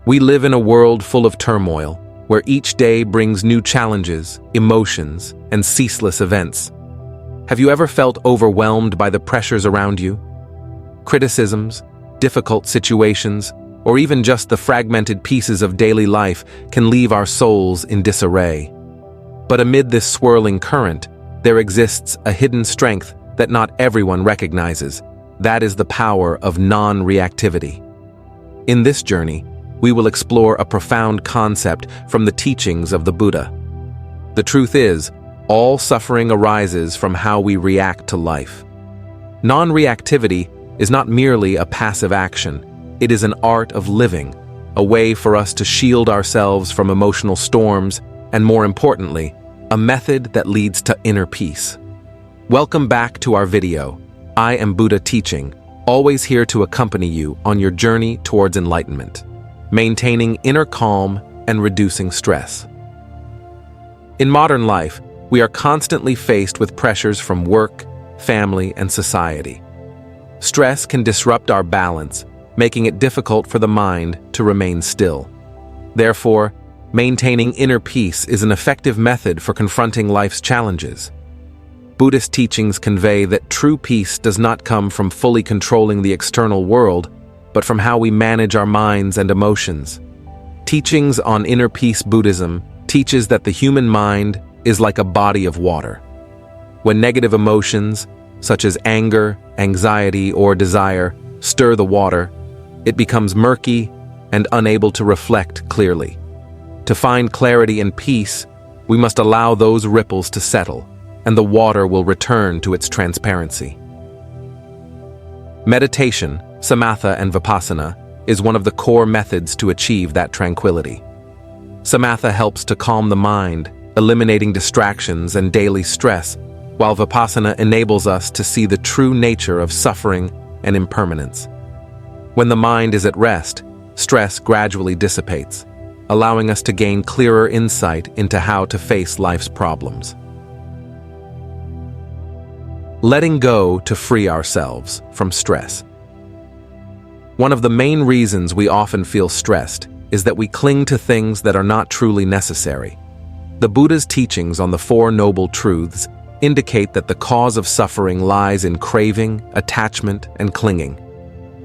We live in a world full of turmoil, where each day brings new challenges, emotions, and ceaseless events. Have you ever felt overwhelmed by the pressures around you? Criticisms, difficult situations, or even just the fragmented pieces of daily life can leave our souls in disarray. But amid this swirling current, there exists a hidden strength that not everyone recognizes. That is the power of non-reactivity. In this journey, we will explore a profound concept from the teachings of the Buddha. The truth is, all suffering arises from how we react to life. Non-reactivity is not merely a passive action. It is an art of living, a way for us to shield ourselves from emotional storms, and more importantly, a method that leads to inner peace. Welcome back to our video. I am Buddha Teaching, always here to accompany you on your journey towards enlightenment, maintaining inner calm and reducing stress. In modern life, we are constantly faced with pressures from work, family, and society. Stress can disrupt our balance, making it difficult for the mind to remain still. Therefore, maintaining inner peace is an effective method for confronting life's challenges. Buddhist teachings convey that true peace does not come from fully controlling the external world, but from how we manage our minds and emotions. Teachings on inner peace Buddhism teaches that the human mind is like a body of water. When negative emotions, such as anger, anxiety, or desire, stir the water, it becomes murky and unable to reflect clearly. To find clarity and peace, we must allow those ripples to settle, and the water will return to its transparency. Meditation, samatha and vipassana, is one of the core methods to achieve that tranquility. Samatha helps to calm the mind, eliminating distractions and daily stress, while vipassana enables us to see the true nature of suffering and impermanence. When the mind is at rest, stress gradually dissipates, allowing us to gain clearer insight into how to face life's problems. Letting go to free ourselves from stress. One of the main reasons we often feel stressed is that we cling to things that are not truly necessary. The Buddha's teachings on the Four Noble Truths indicate that the cause of suffering lies in craving, attachment, and clinging.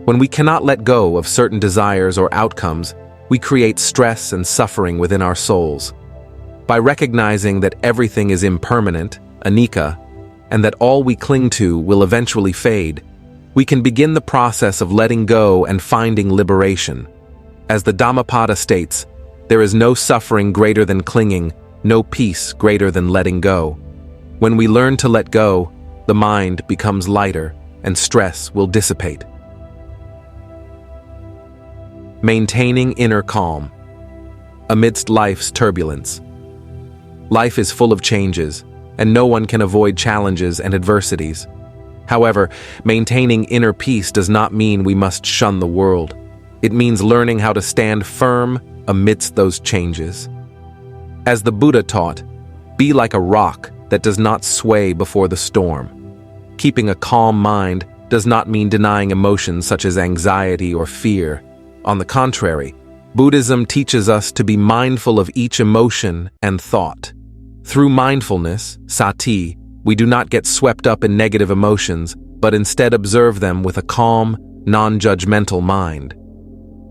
When we cannot let go of certain desires or outcomes, we create stress and suffering within our souls. By recognizing that everything is impermanent, anicca, and that all we cling to will eventually fade, we can begin the process of letting go and finding liberation. As the Dhammapada states, there is no suffering greater than clinging, no peace greater than letting go. When we learn to let go, the mind becomes lighter and stress will dissipate. Maintaining inner calm. Amidst life's turbulence. Life is full of changes, and no one can avoid challenges and adversities. However, maintaining inner peace does not mean we must shun the world. It means learning how to stand firm amidst those changes. As the Buddha taught, be like a rock that does not sway before the storm. Keeping a calm mind does not mean denying emotions such as anxiety or fear. On the contrary, Buddhism teaches us to be mindful of each emotion and thought. Through mindfulness, sati, we do not get swept up in negative emotions, but instead observe them with a calm, non-judgmental mind.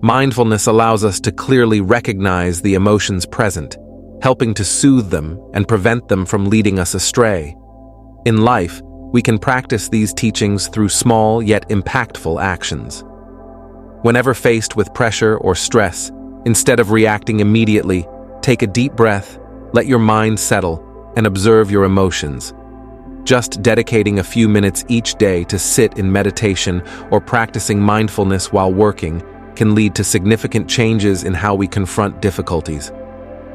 Mindfulness allows us to clearly recognize the emotions present, helping to soothe them and prevent them from leading us astray. In life, we can practice these teachings through small yet impactful actions. Whenever faced with pressure or stress, instead of reacting immediately, take a deep breath, let your mind settle, and observe your emotions. Just dedicating a few minutes each day to sit in meditation or practicing mindfulness while working can lead to significant changes in how we confront difficulties.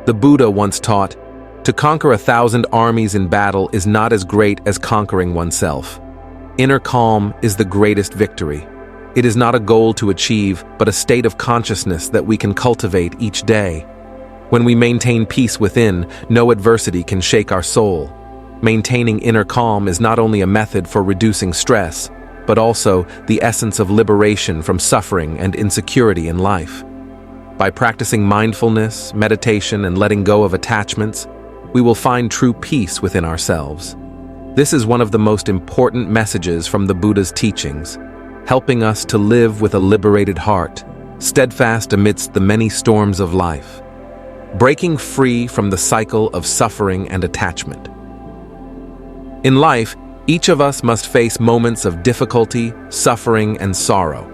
The Buddha once taught, "To conquer 1,000 armies in battle is not as great as conquering oneself." Inner calm is the greatest victory. It is not a goal to achieve, but a state of consciousness that we can cultivate each day. When we maintain peace within, no adversity can shake our soul. Maintaining inner calm is not only a method for reducing stress, but also the essence of liberation from suffering and insecurity in life. By practicing mindfulness, meditation, and letting go of attachments, we will find true peace within ourselves. This is one of the most important messages from the Buddha's teachings, helping us to live with a liberated heart, steadfast amidst the many storms of life, breaking free from the cycle of suffering and attachment. In life, each of us must face moments of difficulty, suffering, and sorrow.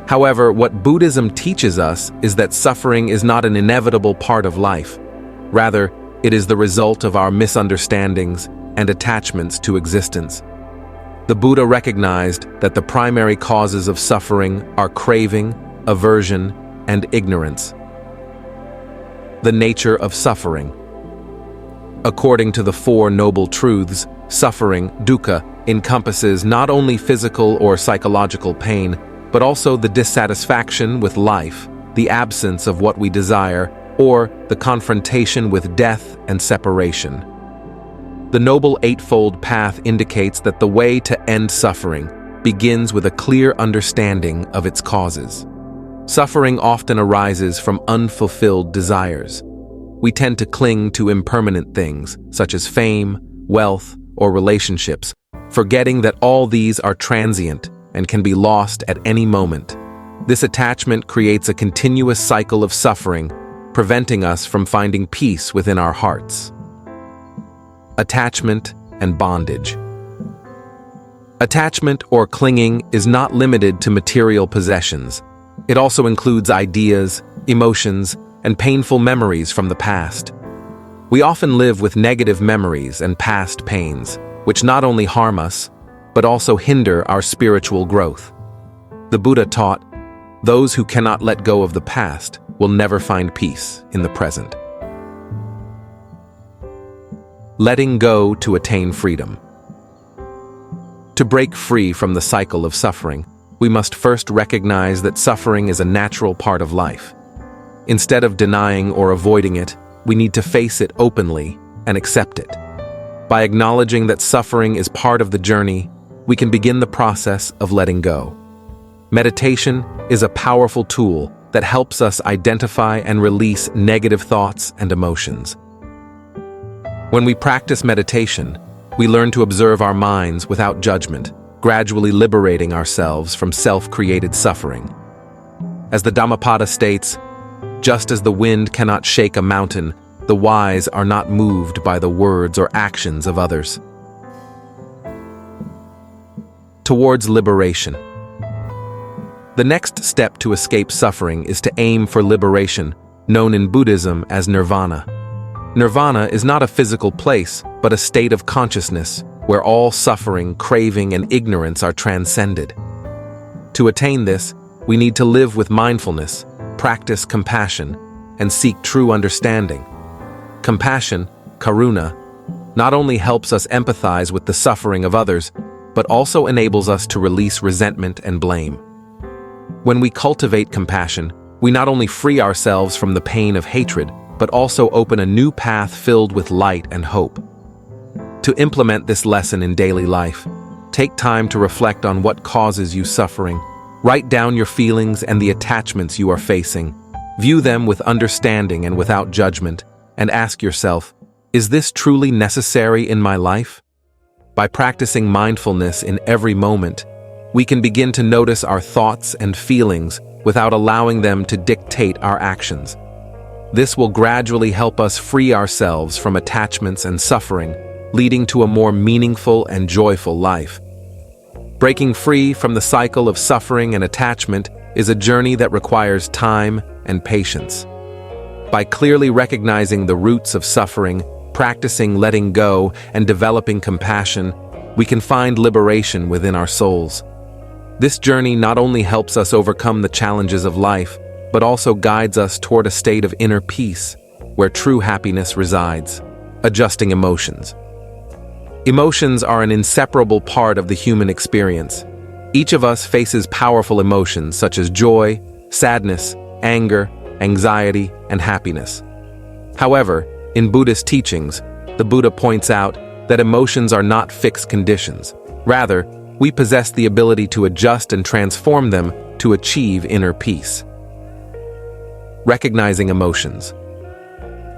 However, what Buddhism teaches us is that suffering is not an inevitable part of life. Rather, it is the result of our misunderstandings and attachments to existence. The Buddha recognized that the primary causes of suffering are craving, aversion, and ignorance. The nature of suffering. According to the Four Noble Truths, suffering, dukkha, encompasses not only physical or psychological pain, but also the dissatisfaction with life, the absence of what we desire, or the confrontation with death and separation. The Noble Eightfold Path indicates that the way to end suffering begins with a clear understanding of its causes. Suffering often arises from unfulfilled desires. We tend to cling to impermanent things, such as fame, wealth, or relationships, forgetting that all these are transient and can be lost at any moment. This attachment creates a continuous cycle of suffering, preventing us from finding peace within our hearts. Attachment and bondage. Attachment or clinging is not limited to material possessions. It also includes ideas, emotions, and painful memories from the past. We often live with negative memories and past pains, which not only harm us, but also hinder our spiritual growth. The Buddha taught, "Those who cannot let go of the past will never find peace in the present." Letting go to attain freedom. To break free from the cycle of suffering, we must first recognize that suffering is a natural part of life. Instead of denying or avoiding it, we need to face it openly and accept it. By acknowledging that suffering is part of the journey, we can begin the process of letting go. Meditation is a powerful tool that helps us identify and release negative thoughts and emotions. When we practice meditation, we learn to observe our minds without judgment, gradually liberating ourselves from self-created suffering. As the Dhammapada states, "Just as the wind cannot shake a mountain, the wise are not moved by the words or actions of others." Towards liberation. The next step to escape suffering is to aim for liberation, known in Buddhism as nirvana. Nirvana is not a physical place, but a state of consciousness where all suffering, craving, and ignorance are transcended. To attain this, we need to live with mindfulness, practice compassion, and seek true understanding. Compassion, karuna, not only helps us empathize with the suffering of others, but also enables us to release resentment and blame. When we cultivate compassion, we not only free ourselves from the pain of hatred, but also open a new path filled with light and hope. To implement this lesson in daily life, take time to reflect on what causes you suffering. Write down your feelings and the attachments you are facing. View them with understanding and without judgment, and ask yourself, is this truly necessary in my life? By practicing mindfulness in every moment, we can begin to notice our thoughts and feelings without allowing them to dictate our actions. This will gradually help us free ourselves from attachments and suffering, leading to a more meaningful and joyful life. Breaking free from the cycle of suffering and attachment is a journey that requires time and patience. By clearly recognizing the roots of suffering, practicing letting go, and developing compassion, we can find liberation within our souls. This journey not only helps us overcome the challenges of life, but also guides us toward a state of inner peace, where true happiness resides. Adjusting emotions. Emotions are an inseparable part of the human experience. Each of us faces powerful emotions such as joy, sadness, anger, anxiety, and happiness. However, in Buddhist teachings, the Buddha points out that emotions are not fixed conditions. Rather, we possess the ability to adjust and transform them to achieve inner peace. Recognizing emotions.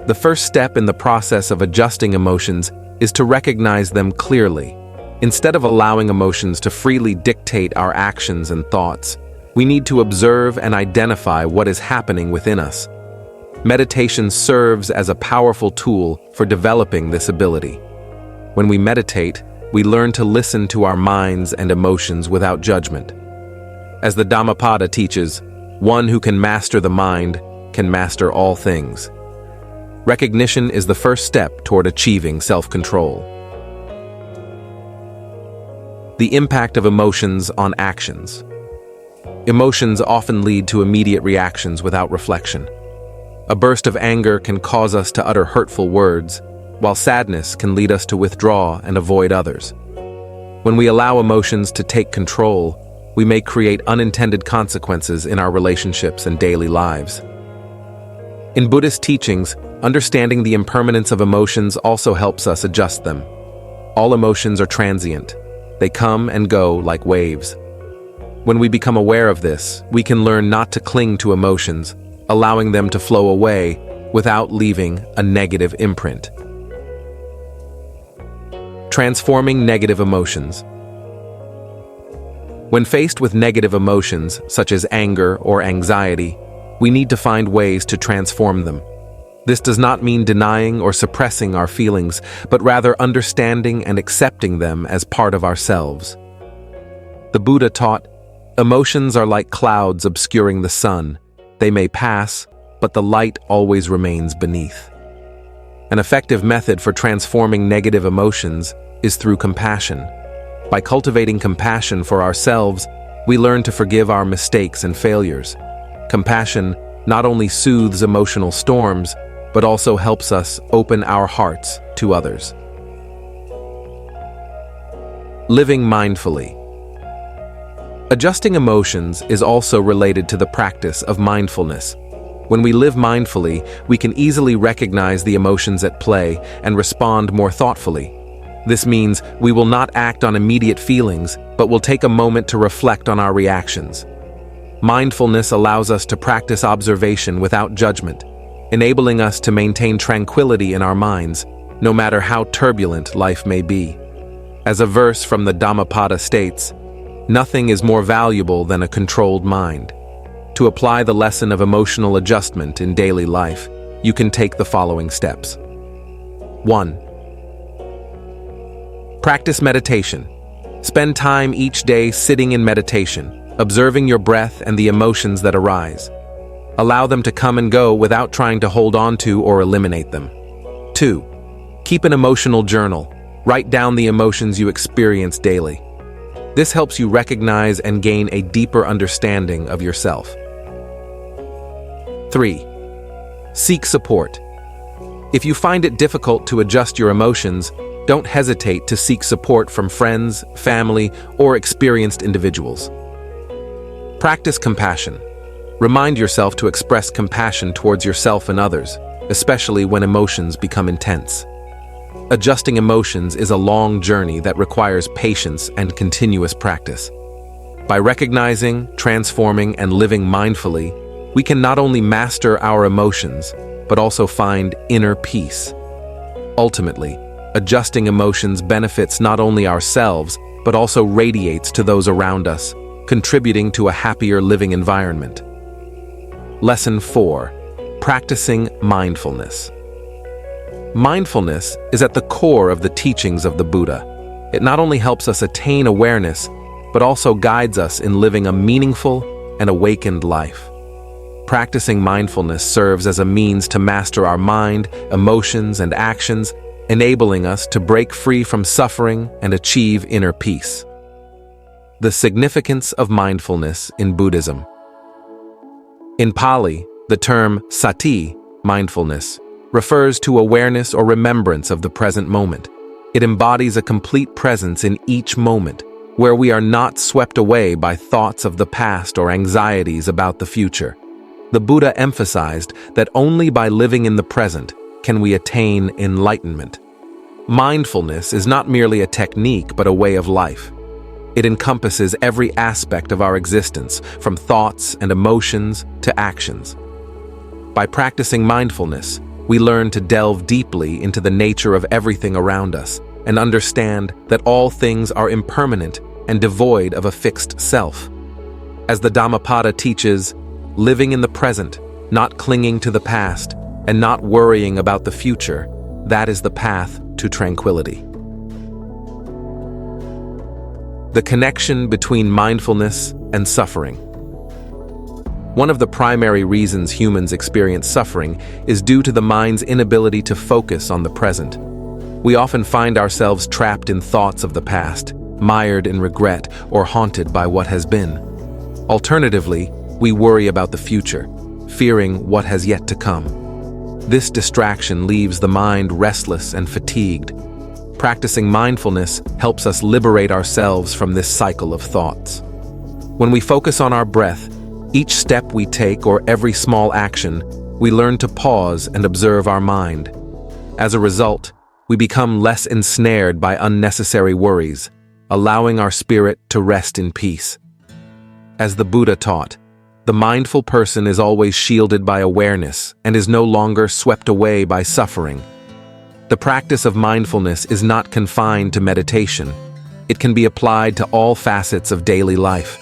The first step in the process of adjusting emotions is to recognize them clearly. Instead of allowing emotions to freely dictate our actions and thoughts, we need to observe and identify what is happening within us. Meditation serves as a powerful tool for developing this ability. When we meditate, we learn to listen to our minds and emotions without judgment. As the Dhammapada teaches, one who can master the mind can master all things. Recognition is the first step toward achieving self-control. The impact of emotions on actions. Emotions often lead to immediate reactions without reflection. A burst of anger can cause us to utter hurtful words, while sadness can lead us to withdraw and avoid others. When we allow emotions to take control, we may create unintended consequences in our relationships and daily lives. In Buddhist teachings, understanding the impermanence of emotions also helps us adjust them. All emotions are transient. They come and go like waves. When we become aware of this, we can learn not to cling to emotions, allowing them to flow away without leaving a negative imprint. Transforming negative emotions. When faced with negative emotions, such as anger or anxiety, we need to find ways to transform them. This does not mean denying or suppressing our feelings, but rather understanding and accepting them as part of ourselves. The Buddha taught, emotions are like clouds obscuring the sun. They may pass, but the light always remains beneath. An effective method for transforming negative emotions is through compassion. By cultivating compassion for ourselves, we learn to forgive our mistakes and failures. Compassion not only soothes emotional storms, but also helps us open our hearts to others. Living mindfully. Adjusting emotions is also related to the practice of mindfulness. When we live mindfully, we can easily recognize the emotions at play and respond more thoughtfully. This means we will not act on immediate feelings, but will take a moment to reflect on our reactions. Mindfulness allows us to practice observation without judgment, enabling us to maintain tranquility in our minds, no matter how turbulent life may be. As a verse from the Dhammapada states, "Nothing is more valuable than a controlled mind." To apply the lesson of emotional adjustment in daily life, you can take the following steps. 1. Practice meditation. Spend time each day sitting in meditation, observing your breath and the emotions that arise. Allow them to come and go without trying to hold on to or eliminate them. 2. Keep an emotional journal. Write down the emotions you experience daily. This helps you recognize and gain a deeper understanding of yourself. 3. Seek support. If you find it difficult to adjust your emotions, don't hesitate to seek support from friends, family, or experienced individuals. Practice compassion. Remind yourself to express compassion towards yourself and others, especially when emotions become intense. Adjusting emotions is a long journey that requires patience and continuous practice. By recognizing, transforming, and living mindfully, we can not only master our emotions, but also find inner peace. Ultimately, adjusting emotions benefits not only ourselves, but also radiates to those around us, contributing to a happier living environment. Lesson 4. Practicing mindfulness. Mindfulness is at the core of the teachings of the Buddha. It not only helps us attain awareness, but also guides us in living a meaningful and awakened life. Practicing mindfulness serves as a means to master our mind, emotions, and actions, enabling us to break free from suffering and achieve inner peace. The significance of mindfulness in Buddhism. In Pali, the term sati, mindfulness, refers to awareness or remembrance of the present moment. It embodies a complete presence in each moment, where we are not swept away by thoughts of the past or anxieties about the future. The Buddha emphasized that only by living in the present can we attain enlightenment. Mindfulness is not merely a technique, but a way of life. It encompasses every aspect of our existence, from thoughts and emotions to actions. By practicing mindfulness, we learn to delve deeply into the nature of everything around us and understand that all things are impermanent and devoid of a fixed self. As the Dhammapada teaches, living in the present, not clinging to the past, and not worrying about the future, that is the path to tranquility. The connection between mindfulness and suffering. One of the primary reasons humans experience suffering is due to the mind's inability to focus on the present. We often find ourselves trapped in thoughts of the past, mired in regret, or haunted by what has been. Alternatively, we worry about the future, fearing what has yet to come. This distraction leaves the mind restless and fatigued. Practicing mindfulness helps us liberate ourselves from this cycle of thoughts. When we focus on our breath, each step we take or every small action, we learn to pause and observe our mind. As a result, we become less ensnared by unnecessary worries, allowing our spirit to rest in peace. As the Buddha taught, the mindful person is always shielded by awareness and is no longer swept away by suffering. The practice of mindfulness is not confined to meditation. It can be applied to all facets of daily life.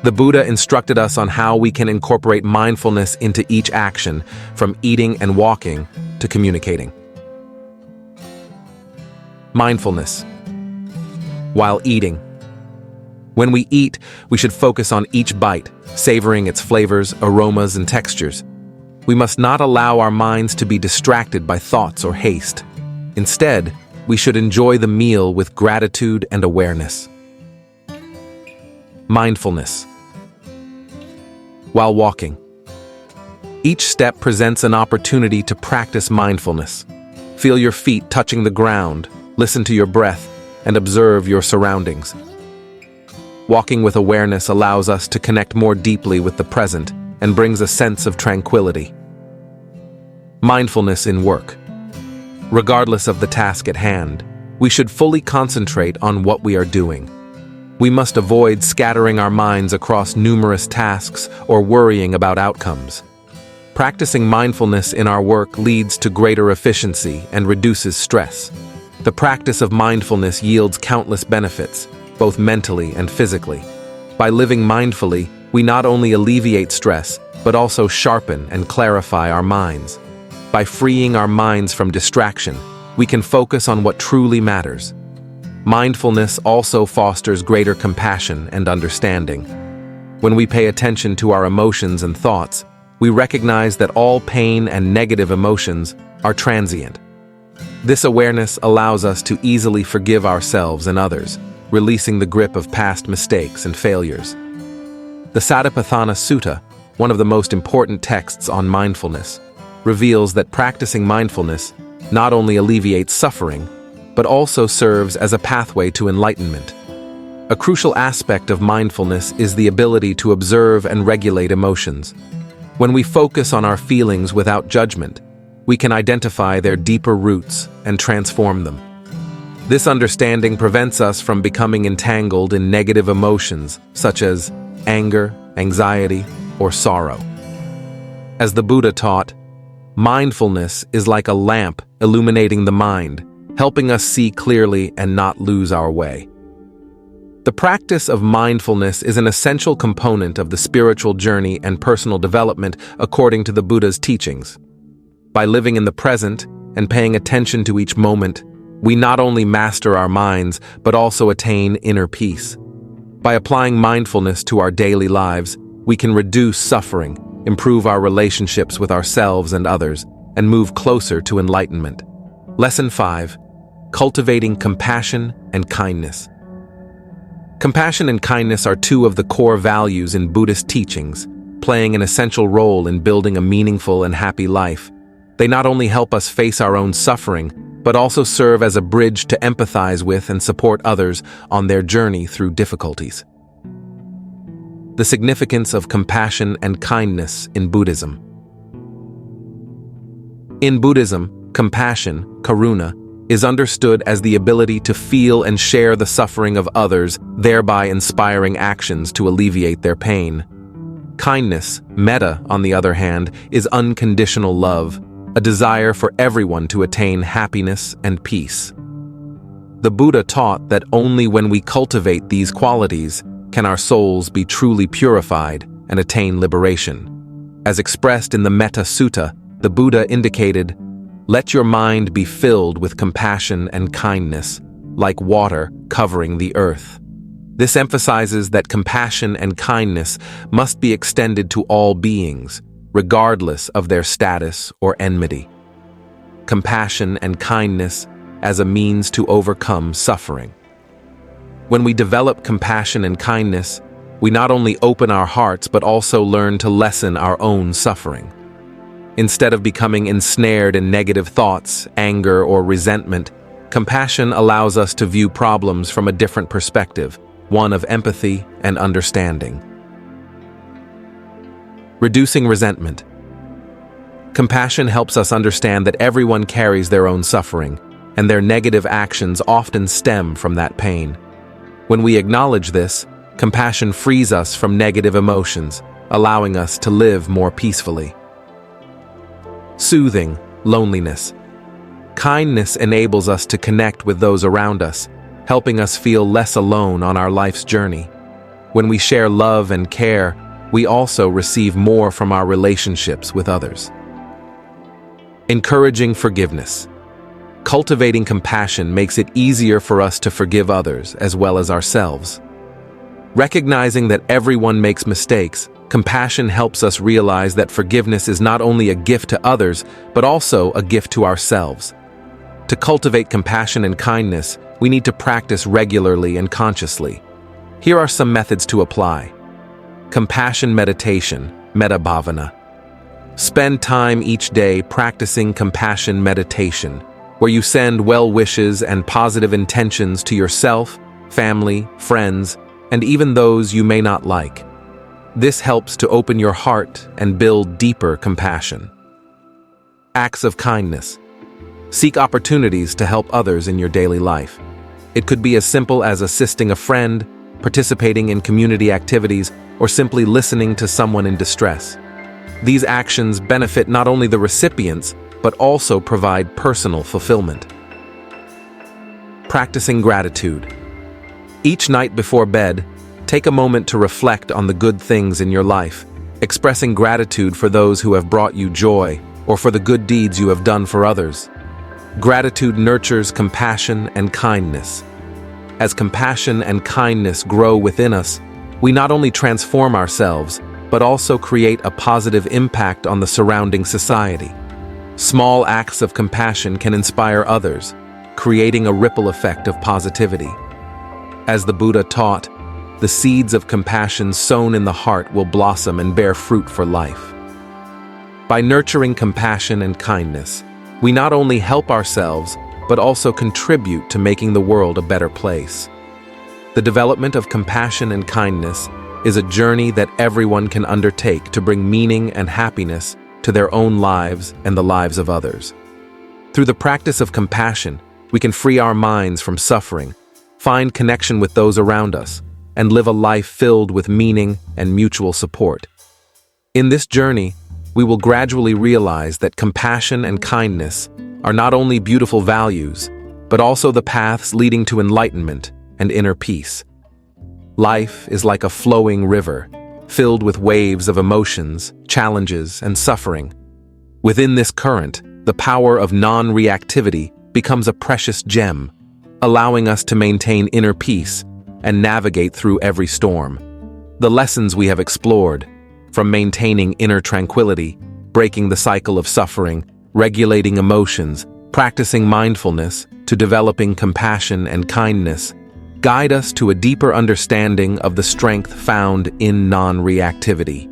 The Buddha instructed us on how we can incorporate mindfulness into each action, from eating and walking to communicating. Mindfulness. While eating. When we eat, we should focus on each bite, savoring its flavors, aromas, and textures. We must not allow our minds to be distracted by thoughts or haste. Instead, we should enjoy the meal with gratitude and awareness. Mindfulness. While walking. Each step presents an opportunity to practice mindfulness. Feel your feet touching the ground, listen to your breath, and observe your surroundings. Walking with awareness allows us to connect more deeply with the present and brings a sense of tranquility. Mindfulness in work. Regardless of the task at hand, we should fully concentrate on what we are doing. We must avoid scattering our minds across numerous tasks or worrying about outcomes. Practicing mindfulness in our work leads to greater efficiency and reduces stress. The practice of mindfulness yields countless benefits, both mentally and physically. By living mindfully, we not only alleviate stress, but also sharpen and clarify our minds. By freeing our minds from distraction, we can focus on what truly matters. Mindfulness also fosters greater compassion and understanding. When we pay attention to our emotions and thoughts, we recognize that all pain and negative emotions are transient. This awareness allows us to easily forgive ourselves and others, releasing the grip of past mistakes and failures. The Satipatthana Sutta, one of the most important texts on mindfulness, reveals that practicing mindfulness not only alleviates suffering, but also serves as a pathway to enlightenment. A crucial aspect of mindfulness is the ability to observe and regulate emotions. When we focus on our feelings without judgment, we can identify their deeper roots and transform them. This understanding prevents us from becoming entangled in negative emotions such as anger, anxiety, or sorrow. As the Buddha taught, mindfulness is like a lamp illuminating the mind, helping us see clearly and not lose our way. The practice of mindfulness is an essential component of the spiritual journey and personal development according to the Buddha's teachings. By living in the present and paying attention to each moment, we not only master our minds, but also attain inner peace. By applying mindfulness to our daily lives, we can reduce suffering, improve our relationships with ourselves and others, and move closer to enlightenment. Lesson 5. Cultivating compassion and kindness. Compassion and kindness are two of the core values in Buddhist teachings, playing an essential role in building a meaningful and happy life. They not only help us face our own suffering, but also serve as a bridge to empathize with and support others on their journey through difficulties. The significance of compassion and kindness in Buddhism. In Buddhism, compassion, karuna, is understood as the ability to feel and share the suffering of others, thereby inspiring actions to alleviate their pain. Kindness, metta, on the other hand, is unconditional love, a desire for everyone to attain happiness and peace. The Buddha taught that only when we cultivate these qualities can our souls be truly purified and attain liberation. As expressed in the Metta Sutta, the Buddha indicated, "Let your mind be filled with compassion and kindness, like water covering the earth." This emphasizes that compassion and kindness must be extended to all beings, regardless of their status or enmity. Compassion and kindness as a means to overcome suffering. When we develop compassion and kindness, we not only open our hearts but also learn to lessen our own suffering. Instead of becoming ensnared in negative thoughts, anger, or resentment, compassion allows us to view problems from a different perspective, one of empathy and understanding. Reducing resentment. Compassion helps us understand that everyone carries their own suffering, and their negative actions often stem from that pain. When we acknowledge this, compassion frees us from negative emotions, allowing us to live more peacefully. Soothing loneliness. Kindness enables us to connect with those around us, helping us feel less alone on our life's journey. When we share love and care, we also receive more from our relationships with others. Encouraging forgiveness. Cultivating compassion makes it easier for us to forgive others as well as ourselves. Recognizing that everyone makes mistakes, compassion helps us realize that forgiveness is not only a gift to others, but also a gift to ourselves. To cultivate compassion and kindness, we need to practice regularly and consciously. Here are some methods to apply. Compassion meditation, metta bhavana. Spend time each day practicing compassion meditation, where you send well wishes and positive intentions to yourself, family, friends, and even those you may not like. This helps to open your heart and build deeper compassion. Acts of kindness. Seek opportunities to help others in your daily life. It could be as simple as assisting a friend, participating in community activities, or simply listening to someone in distress. These actions benefit not only the recipients, but also provide personal fulfillment. Practicing gratitude. Each night before bed, take a moment to reflect on the good things in your life, expressing gratitude for those who have brought you joy or for the good deeds you have done for others. Gratitude nurtures compassion and kindness. As compassion and kindness grow within us, we not only transform ourselves, but also create a positive impact on the surrounding society. Small acts of compassion can inspire others, creating a ripple effect of positivity. As the Buddha taught, the seeds of compassion sown in the heart will blossom and bear fruit for life. By nurturing compassion and kindness, we not only help ourselves, but also contribute to making the world a better place. The development of compassion and kindness is a journey that everyone can undertake to bring meaning and happiness to their own lives and the lives of others. Through the practice of compassion, we can free our minds from suffering, find connection with those around us, and live a life filled with meaning and mutual support. In this journey, we will gradually realize that compassion and kindness are not only beautiful values, but also the paths leading to enlightenment and inner peace. Life is like a flowing river, filled with waves of emotions, challenges, and suffering. Within this current, the power of non-reactivity becomes a precious gem, allowing us to maintain inner peace and navigate through every storm. The lessons we have explored, from maintaining inner tranquility, breaking the cycle of suffering, regulating emotions, practicing mindfulness, to developing compassion and kindness, guide us to a deeper understanding of the strength found in non-reactivity.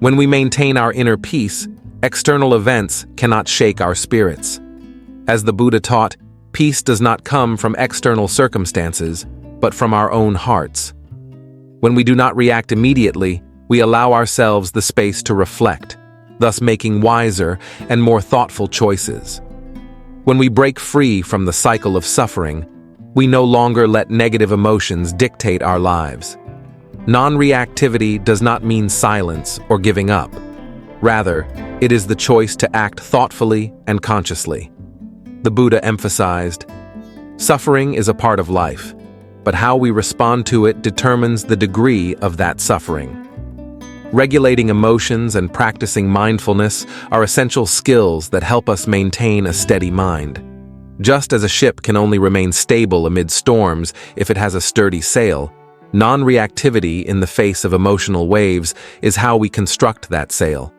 When we maintain our inner peace, external events cannot shake our spirits. As the Buddha taught, peace does not come from external circumstances, but from our own hearts. When we do not react immediately, we allow ourselves the space to reflect, thus making wiser and more thoughtful choices. When we break free from the cycle of suffering, we no longer let negative emotions dictate our lives. Non-reactivity does not mean silence or giving up. Rather, it is the choice to act thoughtfully and consciously. The Buddha emphasized, suffering is a part of life, but how we respond to it determines the degree of that suffering. Regulating emotions and practicing mindfulness are essential skills that help us maintain a steady mind. Just as a ship can only remain stable amid storms if it has a sturdy sail, non-reactivity in the face of emotional waves is how we construct that sail.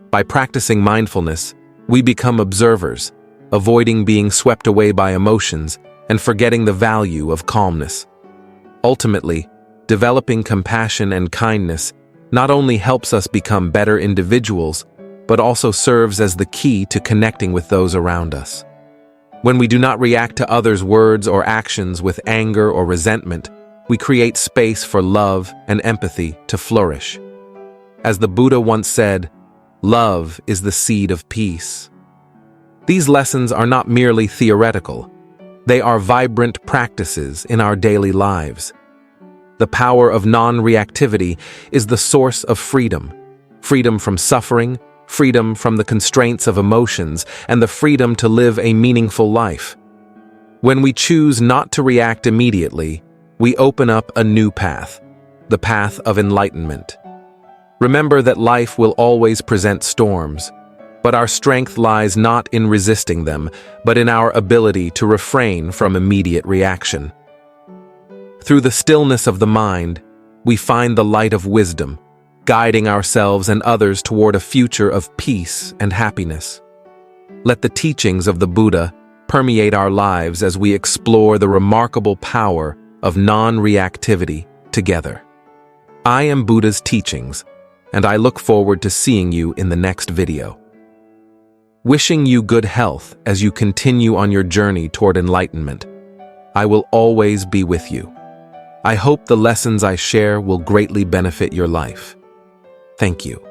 By practicing mindfulness, we become observers, avoiding being swept away by emotions and forgetting the value of calmness. Ultimately, developing compassion and kindness not only helps us become better individuals, but also serves as the key to connecting with those around us. When we do not react to others' words or actions with anger or resentment, we create space for love and empathy to flourish. As the Buddha once said, love is the seed of peace. These lessons are not merely theoretical. They are vibrant practices in our daily lives. The power of non-reactivity is the source of freedom. Freedom from suffering, freedom from the constraints of emotions, and the freedom to live a meaningful life. When we choose not to react immediately, we open up a new path, the path of enlightenment. Remember that life will always present storms, but our strength lies not in resisting them, but in our ability to refrain from immediate reaction. Through the stillness of the mind, we find the light of wisdom, guiding ourselves and others toward a future of peace and happiness. Let the teachings of the Buddha permeate our lives as we explore the remarkable power of non-reactivity together. I am Buddha's teachings, and I look forward to seeing you in the next video. Wishing you good health as you continue on your journey toward enlightenment. I will always be with you. I hope the lessons I share will greatly benefit your life. Thank you.